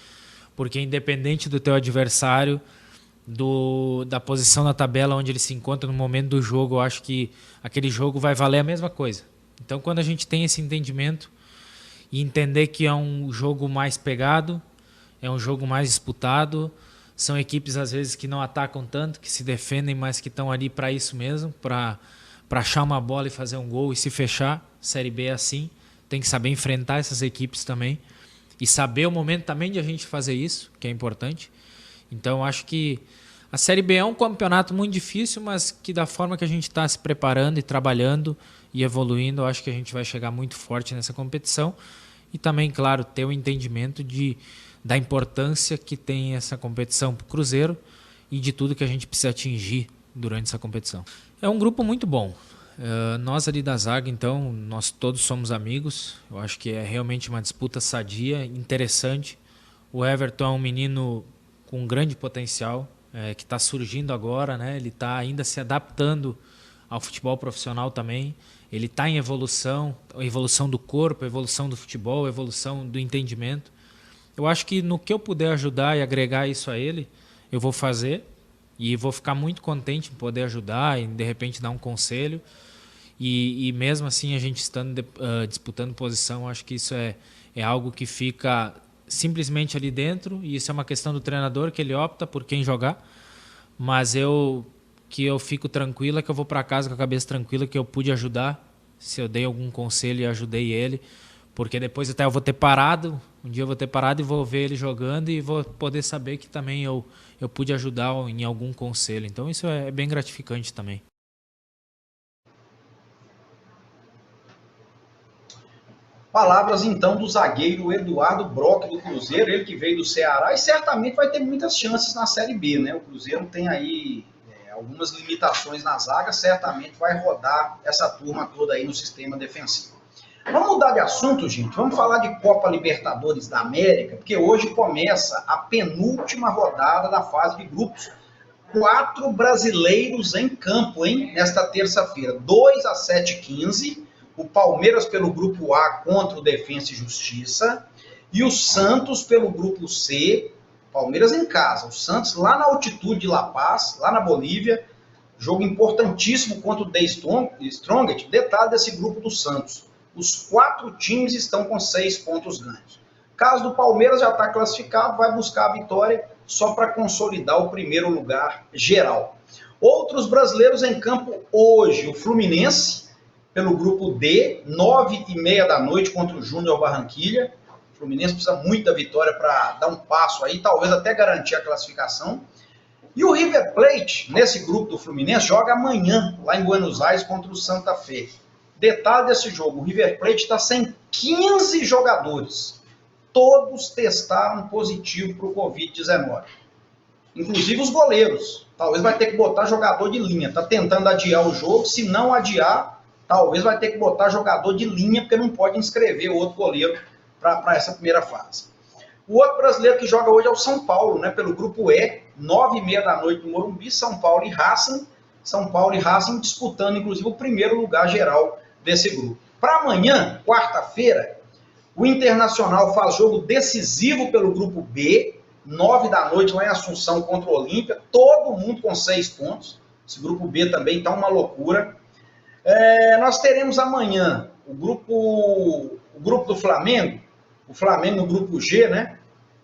porque independente do teu adversário, da posição na tabela onde ele se encontra no momento do jogo, eu acho que aquele jogo vai valer a mesma coisa. Então quando a gente tem esse entendimento e entender que é um jogo mais pegado, é um jogo mais disputado, são equipes às vezes que não atacam tanto, que se defendem, mas que estão ali para isso mesmo, para achar uma bola e fazer um gol e se fechar. Série B é assim, tem que saber enfrentar essas equipes também e saber o momento também de a gente fazer isso, que é importante. Então acho que a Série B é um campeonato muito difícil, mas que da forma que a gente está se preparando e trabalhando e evoluindo, eu acho que a gente vai chegar muito forte nessa competição. E também, claro, ter o entendimento da importância que tem essa competição para o Cruzeiro e de tudo que a gente precisa atingir durante essa competição. É um grupo muito bom. Nós ali da zaga, então, nós todos somos amigos. Eu acho que é realmente uma disputa sadia, interessante. O Everton é um menino com um grande potencial, que está surgindo agora, né? Ele está ainda se adaptando ao futebol profissional também. Ele está em evolução, a evolução do corpo, a evolução do futebol, a evolução do entendimento. Eu acho que no que eu puder ajudar e agregar isso a ele, eu vou fazer, e vou ficar muito contente em poder ajudar e de repente dar um conselho. E mesmo assim, a gente estando disputando posição, acho que isso é algo que fica simplesmente ali dentro, e isso é uma questão do treinador, que ele opta por quem jogar. Mas eu fico tranquila, que eu vou para casa com a cabeça tranquila, que eu pude ajudar, se eu dei algum conselho e ajudei ele, porque depois até eu vou ter parado, um dia eu vou ter parado e vou ver ele jogando e vou poder saber que também eu pude ajudar em algum conselho. Então isso é bem gratificante também. Palavras, então, do zagueiro Eduardo Brock, do Cruzeiro, ele que veio do Ceará e certamente vai ter muitas chances na Série B, né? O Cruzeiro tem aí algumas limitações na zaga, certamente vai rodar essa turma toda aí no sistema defensivo. Vamos mudar de assunto, gente. Vamos falar de Copa Libertadores da América, porque hoje começa a penúltima rodada da fase de grupos. 4 brasileiros em campo, hein? Nesta terça-feira, 2 às 7h15. O Palmeiras pelo grupo A contra o Defensa e Justiça, e o Santos pelo grupo C, Palmeiras em casa, o Santos lá na altitude de La Paz, lá na Bolívia, jogo importantíssimo contra o The Strongest. Detalhe desse grupo do Santos, os 4 times estão com 6 pontos ganhos. Caso do Palmeiras já está classificado, vai buscar a vitória só para consolidar o primeiro lugar geral. Outros brasileiros em campo hoje, o Fluminense, pelo grupo D, 9h30 da noite contra o Júnior Barranquilla. O Fluminense precisa muito da vitória para dar um passo aí, talvez até garantir a classificação. E o River Plate, nesse grupo do Fluminense, joga amanhã, lá em Buenos Aires, contra o Santa Fe. Detalhe desse jogo, o River Plate está sem 15 jogadores. Todos testaram positivo para o Covid-19. Inclusive os goleiros. Talvez vai ter que botar jogador de linha. Está tentando adiar o jogo, se não adiar, talvez vai ter que botar jogador de linha, porque não pode inscrever o outro goleiro para essa primeira fase. O outro brasileiro que joga hoje é o São Paulo, né, pelo grupo E, 9h30 da noite no Morumbi, São Paulo e Racing. São Paulo e Racing disputando, inclusive, o primeiro lugar geral desse grupo. Para amanhã, quarta-feira, o Internacional faz jogo decisivo pelo grupo B, 9 da noite lá em Assunção contra o Olímpia, todo mundo com 6 pontos. Esse grupo B também está uma loucura. Nós teremos amanhã o grupo do Flamengo, o Flamengo no grupo G, né?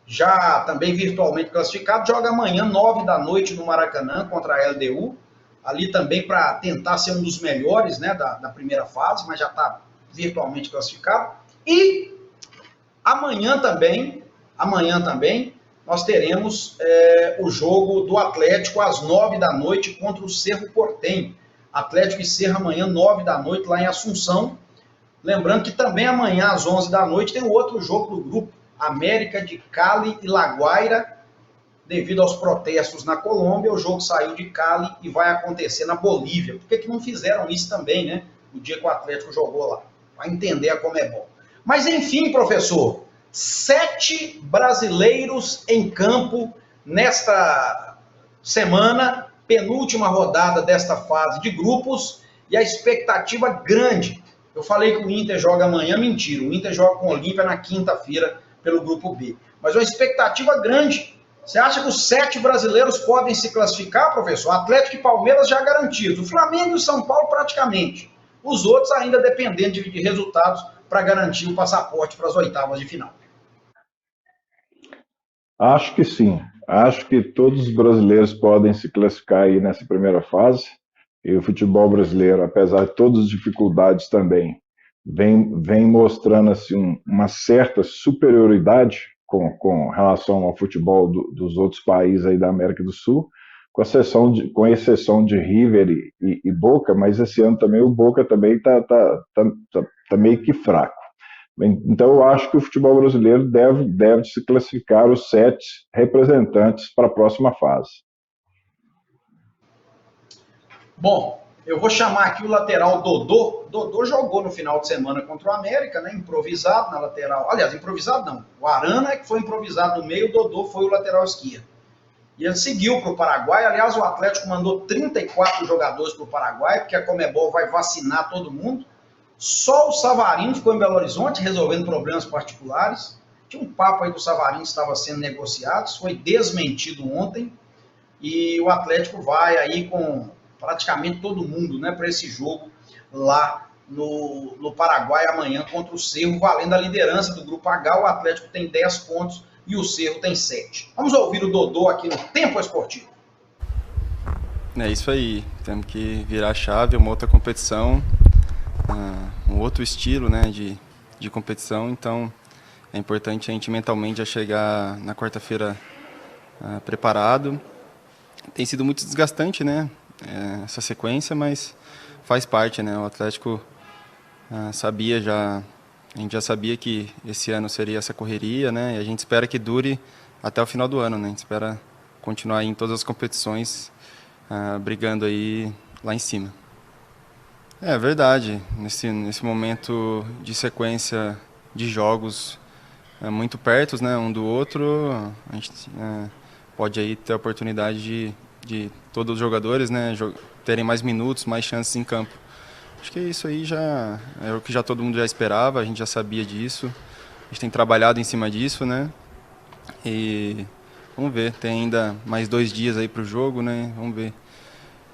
Já também virtualmente classificado, joga amanhã, 9 da noite no Maracanã contra a LDU, ali também para tentar ser um dos melhores, né, da primeira fase, mas já está virtualmente classificado. E amanhã também, nós teremos o jogo do Atlético às 9 da noite contra o Cerro Porteño. Atlético e Cerro amanhã, 9 da noite, lá em Assunção. Lembrando que também amanhã, às 11 da noite, tem outro jogo do grupo, América de Cali e La Guaira. Devido aos protestos na Colômbia, o jogo saiu de Cali e vai acontecer na Bolívia. Por que não fizeram isso também, né? O dia que o Atlético jogou lá. Vai entender a Conmebol. Mas enfim, professor, 7 brasileiros em campo nesta semana, penúltima rodada desta fase de grupos, e a expectativa grande. Eu falei que o Inter joga amanhã, mentira. O Inter joga com o Olímpia na quinta-feira pelo grupo B. Mas uma expectativa grande. Você acha que os 7 brasileiros podem se classificar, professor? Atlético e Palmeiras já garantidos. O Flamengo e o São Paulo praticamente. Os outros ainda dependendo de resultados para garantir o passaporte para as oitavas de final. Acho que sim. Acho que todos os brasileiros podem se classificar aí nessa primeira fase. E o futebol brasileiro, apesar de todas as dificuldades também, vem mostrando assim, uma certa superioridade com relação ao futebol dos outros países aí da América do Sul, com exceção de River e Boca, mas esse ano também o Boca também tá meio que fraco. Então eu acho que o futebol brasileiro deve se classificar os 7 representantes para a próxima fase. Bom, eu vou chamar aqui o lateral Dodô. Dodô jogou no final de semana contra o América, né? Improvisado na lateral. Aliás, improvisado não. O Arana é que foi improvisado no meio, o Dodô foi o lateral esquerdo. E ele seguiu para o Paraguai. Aliás, o Atlético mandou 34 jogadores para o Paraguai, porque a Conmebol vai vacinar todo mundo. Só o Savarino ficou em Belo Horizonte, resolvendo problemas particulares. Tinha um papo aí que o Savarino estava sendo negociado, isso foi desmentido ontem. E o Atlético vai aí com praticamente todo mundo, né, para esse jogo lá no Paraguai amanhã contra o Cerro, valendo a liderança do grupo H. O Atlético tem 10 pontos e o Cerro tem 7. Vamos ouvir o Dodô aqui no Tempo Esportivo. É isso aí, temos que virar a chave, uma outra competição, um outro estilo, né, de competição, então é importante a gente mentalmente já chegar na quarta-feira preparado. Tem sido muito desgastante, né, essa sequência, mas faz parte, né, o Atlético sabia já A gente já sabia que esse ano seria essa correria, né? E a gente espera que dure até o final do ano, né? A gente espera continuar em todas as competições, brigando aí lá em cima. É verdade, nesse momento de sequência de jogos muito perto, né, um do outro, a gente pode aí ter a oportunidade de todos os jogadores, né, terem mais minutos, mais chances em campo. Acho que isso aí já é o que já todo mundo já esperava, a gente já sabia disso, a gente tem trabalhado em cima disso, né, e vamos ver, tem ainda mais 2 dias aí para o jogo, né, vamos ver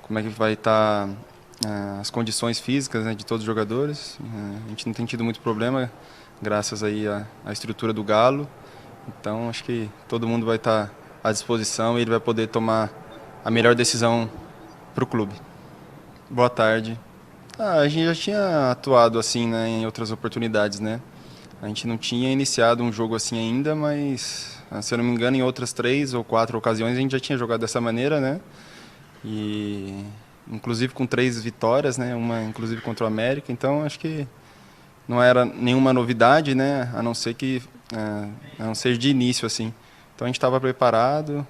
como é que vai estar as condições físicas, né, de todos os jogadores. A gente não tem tido muito problema, graças aí à estrutura do Galo. Então, acho que todo mundo vai estar à disposição e ele vai poder tomar a melhor decisão para o clube. Boa tarde. A gente já tinha atuado assim, né, em outras oportunidades, né? A gente não tinha iniciado um jogo assim ainda, mas, se eu não me engano, em outras 3 ou 4 ocasiões a gente já tinha jogado dessa maneira, né? E inclusive com 3 vitórias, né? Uma inclusive contra o América, então acho que não era nenhuma novidade, né? A não ser de início, assim. Então a gente estava preparado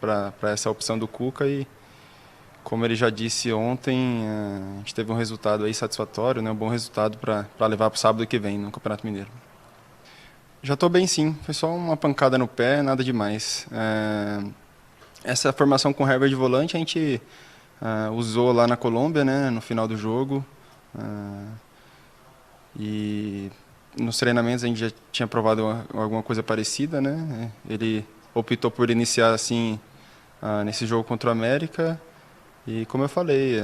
para essa opção do Cuca e, como ele já disse ontem, a gente teve um resultado aí satisfatório, né? Um bom resultado para levar para o sábado que vem no Campeonato Mineiro. Já estou bem, sim. Foi só uma pancada no pé, nada demais. Essa formação com o Herbert de volante a gente usou lá na Colômbia, né, no final do jogo, e nos treinamentos a gente já tinha provado alguma coisa parecida, né? Ele optou por iniciar assim nesse jogo contra o América e, como eu falei,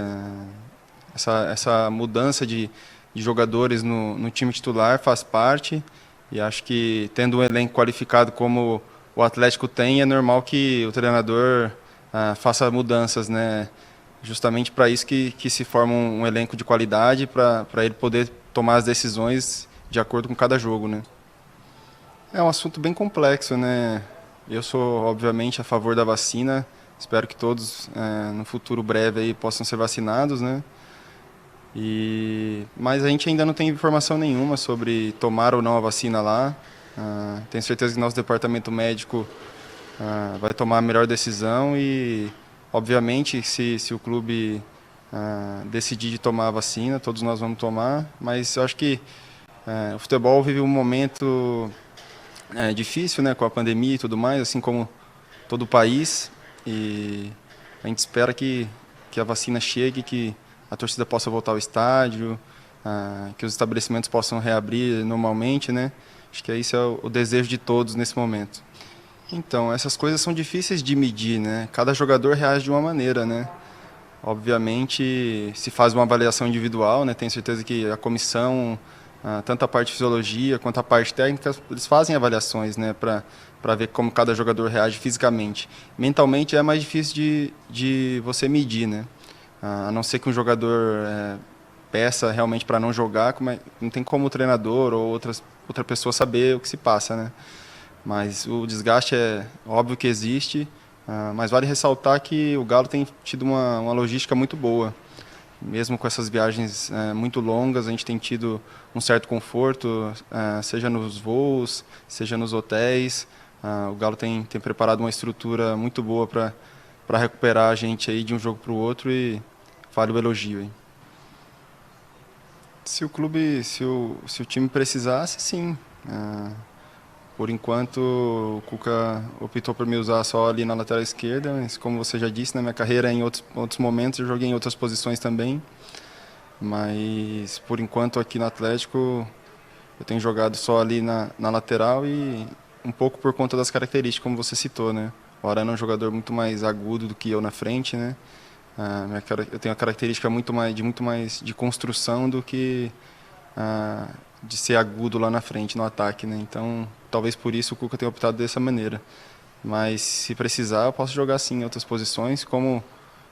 essa mudança de jogadores no time titular faz parte, e acho que tendo um elenco qualificado como o Atlético tem, é normal que o treinador faça mudanças, né? Justamente para isso que se forma um elenco de qualidade, para ele poder tomar as decisões de acordo com cada jogo, né? É um assunto bem complexo, né? Eu sou, obviamente, a favor da vacina. Espero que todos, no futuro breve, aí, possam ser vacinados, né? Mas a gente ainda não tem informação nenhuma sobre tomar ou não a vacina lá. Tenho certeza que nosso departamento médico vai tomar a melhor decisão e, obviamente, se o clube decidir de tomar a vacina, todos nós vamos tomar, mas eu acho que o futebol vive um momento difícil, né, com a pandemia e tudo mais, assim como todo o país, e a gente espera que a vacina chegue, que a torcida possa voltar ao estádio, que os estabelecimentos possam reabrir normalmente, né? Acho que esse é o desejo de todos nesse momento. Então, essas coisas são difíceis de medir, né? Cada jogador reage de uma maneira, né? Obviamente, se faz uma avaliação individual, né? Tenho certeza que a comissão, tanto a parte de fisiologia quanto a parte técnica, eles fazem avaliações, né? Para ver como cada jogador reage fisicamente. Mentalmente é mais difícil de você medir, né? A não ser que um jogador peça realmente para não jogar, não tem como o treinador ou outra pessoa saber o que se passa, né? Mas o desgaste é óbvio que existe, mas vale ressaltar que o Galo tem tido uma logística muito boa. Mesmo com essas viagens muito longas, a gente tem tido um certo conforto, seja nos voos, seja nos hotéis. O Galo tem preparado uma estrutura muito boa para recuperar a gente aí de um jogo para o outro, e vale o elogio aí. Se o time precisasse, sim. Por enquanto, o Cuca optou por me usar só ali na lateral esquerda, mas, como você já disse, na minha carreira, em outros momentos, eu joguei em outras posições também. Mas, por enquanto, aqui no Atlético, eu tenho jogado só ali na lateral, e um pouco por conta das características, como você citou, né? O Arana é um jogador muito mais agudo do que eu na frente, né? Eu tenho a característica muito mais de construção do que de ser agudo lá na frente, no ataque, né? Então, talvez por isso o Cuca tenha optado dessa maneira. Mas, se precisar, eu posso jogar sim em outras posições, como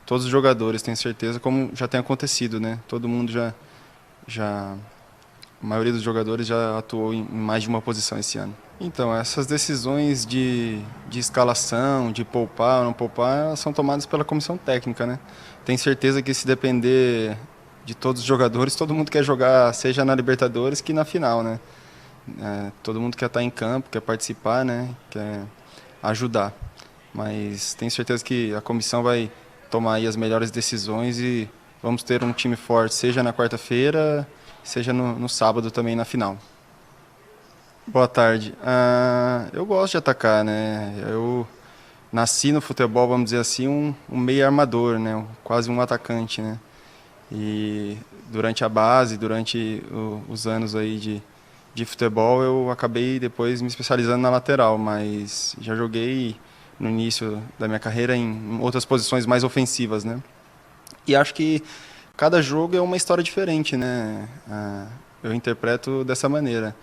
todos os jogadores, tenho certeza, como já tem acontecido, né? Todo mundo a maioria dos jogadores já atuou em mais de uma posição esse ano. Então, essas decisões de escalação, de poupar ou não poupar, são tomadas pela comissão técnica, né? Tenho certeza que, se depender de todos os jogadores, todo mundo quer jogar, seja na Libertadores que na final, né? Todo mundo quer estar em campo, quer participar, né? Quer ajudar. Mas tenho certeza que a comissão vai tomar aí as melhores decisões e vamos ter um time forte, seja na quarta-feira, seja no sábado também na final. Boa tarde. Eu gosto de atacar, né? Eu nasci no futebol, vamos dizer assim, um meio armador, né? Quase um atacante, né? E durante a base, durante os anos aí de futebol, eu acabei depois me especializando na lateral, mas já joguei no início da minha carreira em outras posições mais ofensivas, né? E acho que cada jogo é uma história diferente, né? Eu interpreto dessa maneira.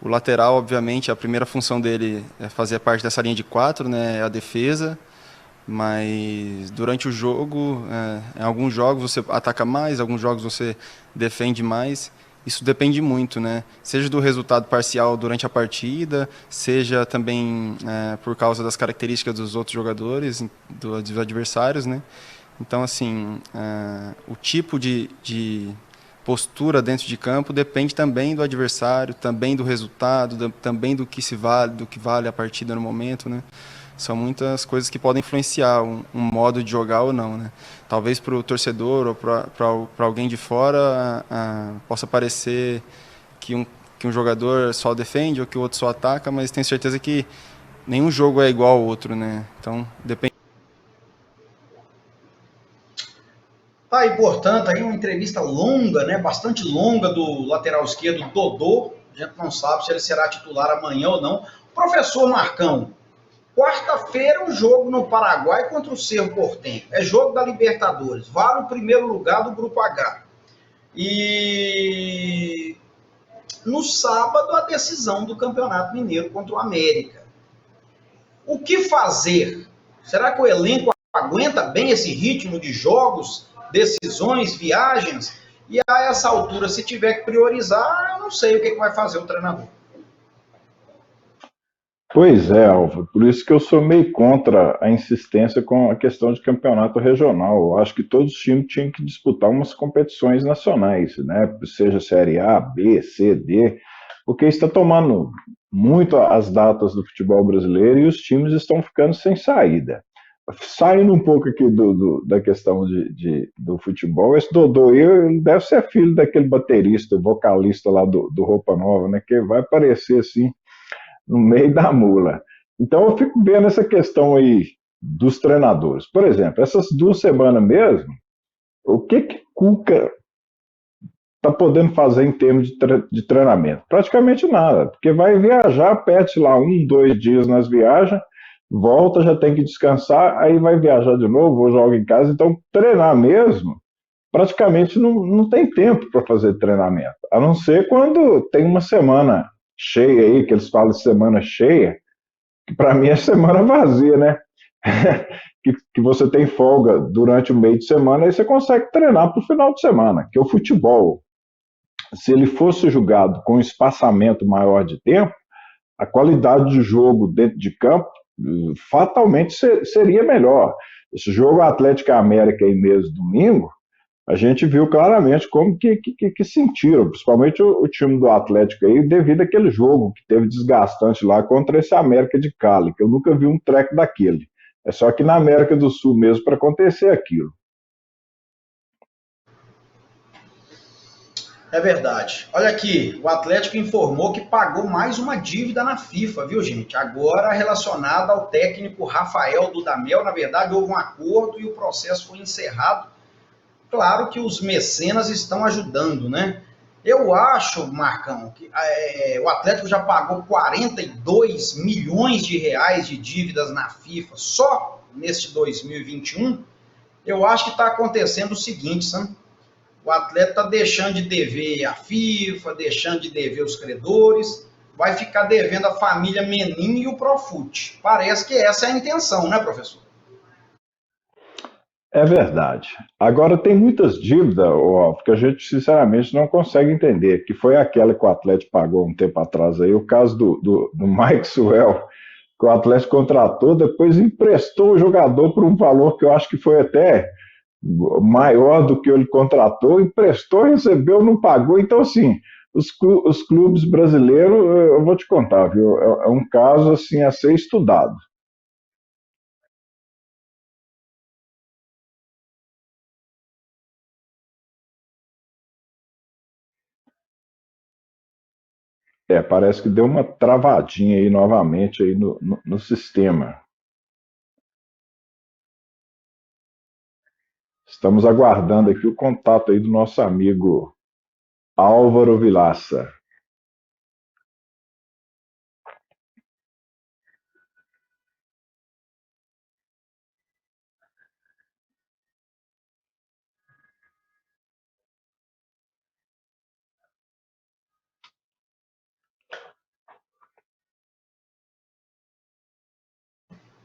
O lateral, obviamente, a primeira função dele é fazer parte dessa linha de 4, né? É a defesa. Mas durante o jogo, em alguns jogos você ataca mais, em alguns jogos você defende mais. Isso depende muito, né? Seja do resultado parcial durante a partida, seja também por causa das características dos outros jogadores, dos adversários, né? Então, assim, o tipo de postura dentro de campo depende também do adversário, também do resultado, também do que vale a partida no momento, né? São muitas coisas que podem influenciar um modo de jogar ou não, né? Talvez para o torcedor ou para alguém de fora possa parecer que um jogador só defende ou que o outro só ataca, mas tenho certeza que nenhum jogo é igual ao outro, né? Então, depende. Tá aí, portanto, aí uma entrevista longa, né? Bastante longa do lateral esquerdo, Dodô. A gente não sabe se ele será titular amanhã ou não. Professor Marcão, quarta-feira, um jogo no Paraguai contra o Cerro Porteño. É jogo da Libertadores. Vale o primeiro lugar do Grupo H. E no sábado, a decisão do Campeonato Mineiro contra o América. O que fazer? Será que o elenco aguenta bem esse ritmo de jogos, decisões, viagens? E a essa altura, se tiver que priorizar, eu não sei o que vai fazer o treinador. Pois é, Alva, por isso que eu sou meio contra a insistência com a questão de campeonato regional. Eu acho que todos os times tinham que disputar umas competições nacionais, né? Seja Série A, B, C, D, porque está tomando muito as datas do futebol brasileiro e os times estão ficando sem saída. Saindo um pouco aqui da questão do futebol, esse Dodô ele deve ser filho daquele baterista, vocalista lá do Roupa Nova, né? Que vai aparecer assim no meio da mula. Então eu fico vendo essa questão aí dos treinadores. Por exemplo, essas 2 semanas mesmo, o que Cuca está podendo fazer em termos de treinamento? Praticamente nada, porque vai viajar, perde lá 1, 2 dias nas viagens, volta, já tem que descansar, aí vai viajar de novo, ou joga em casa. Então treinar mesmo, praticamente não tem tempo para fazer treinamento, a não ser quando tem uma semana cheia aí, que eles falam de semana cheia, que para mim é semana vazia, né? que você tem folga durante o meio de semana, aí você consegue treinar para o final de semana, que o futebol, se ele fosse jogado com um espaçamento maior de tempo, a qualidade de jogo dentro de campo fatalmente seria melhor. Esse jogo Atlético América aí mesmo, domingo, a gente viu claramente como que sentiram, principalmente o time do Atlético aí, devido àquele jogo que teve desgastante lá contra esse América de Cali, que eu nunca vi um treco daquele. É só que na América do Sul mesmo para acontecer aquilo. É verdade. Olha aqui, o Atlético informou que pagou mais uma dívida na FIFA, viu, gente? Agora relacionada ao técnico Rafael Dudamel. Na verdade, houve um acordo e o processo foi encerrado. Claro que os mecenas estão ajudando, né? Eu acho, Marcão, que o Atlético já pagou 42 milhões de reais de dívidas na FIFA só neste 2021. Eu acho que está acontecendo o seguinte, sabe? O atleta está deixando de dever a FIFA, deixando de dever os credores, vai ficar devendo a família Menin e o Profut. Parece que essa é a intenção, né, professor? É verdade. Agora, tem muitas dívidas, que a gente, sinceramente, não consegue entender, que foi aquela que o Atlético pagou um tempo atrás aí, o caso do Maxwell, que o Atlético contratou, depois emprestou o jogador por um valor que eu acho que foi até maior do que ele contratou, emprestou, recebeu, não pagou. Então, assim, os clubes brasileiros, eu vou te contar, viu? É um caso assim, a ser estudado. Parece que deu uma travadinha aí novamente aí no sistema. Estamos aguardando aqui o contato aí do nosso amigo Álvaro Vilaça.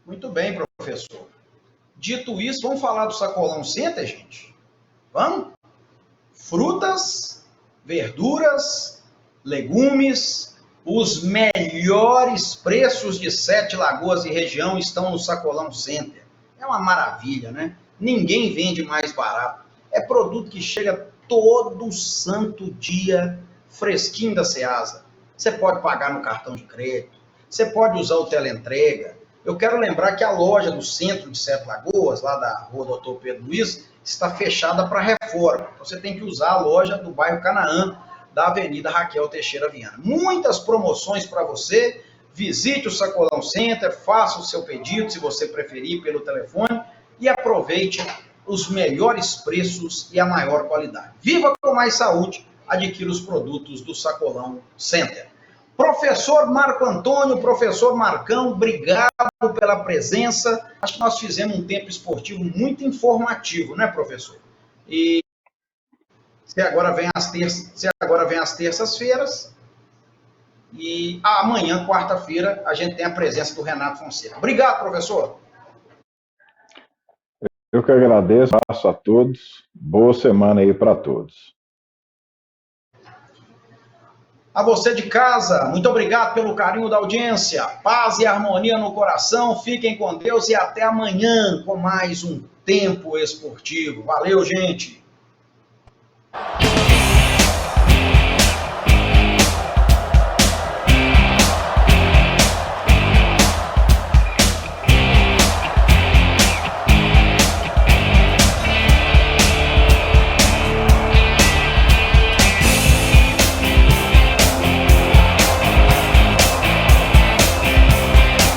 Muito bem, professor. Dito isso, vamos falar do Sacolão Center, gente? Vamos? Frutas, verduras, legumes, os melhores preços de Sete Lagoas e região estão no Sacolão Center. É uma maravilha, né? Ninguém vende mais barato. É produto que chega todo santo dia, fresquinho da Ceasa. Você pode pagar no cartão de crédito, você pode usar o teleentrega. Eu quero lembrar que a loja do centro de Sete Lagoas, lá da rua Doutor Pedro Luiz, está fechada para reforma. Então você tem que usar a loja do bairro Canaã, da Avenida Raquel Teixeira Viana. Muitas promoções para você. Visite o Sacolão Center, faça o seu pedido, se você preferir, pelo telefone, e aproveite os melhores preços e a maior qualidade. Viva com mais saúde, adquira os produtos do Sacolão Center. Professor Marco Antônio, professor Marcão, obrigado pela presença. Acho que nós fizemos um tempo esportivo muito informativo, né, professor? E você agora vem às terças-feiras. E amanhã, quarta-feira, a gente tem a presença do Renato Fonseca. Obrigado, professor. Eu que agradeço, abraço a todos. Boa semana aí para todos. A você de casa, muito obrigado pelo carinho da audiência. Paz e harmonia no coração. Fiquem com Deus e até amanhã com mais um Tempo Esportivo. Valeu, gente!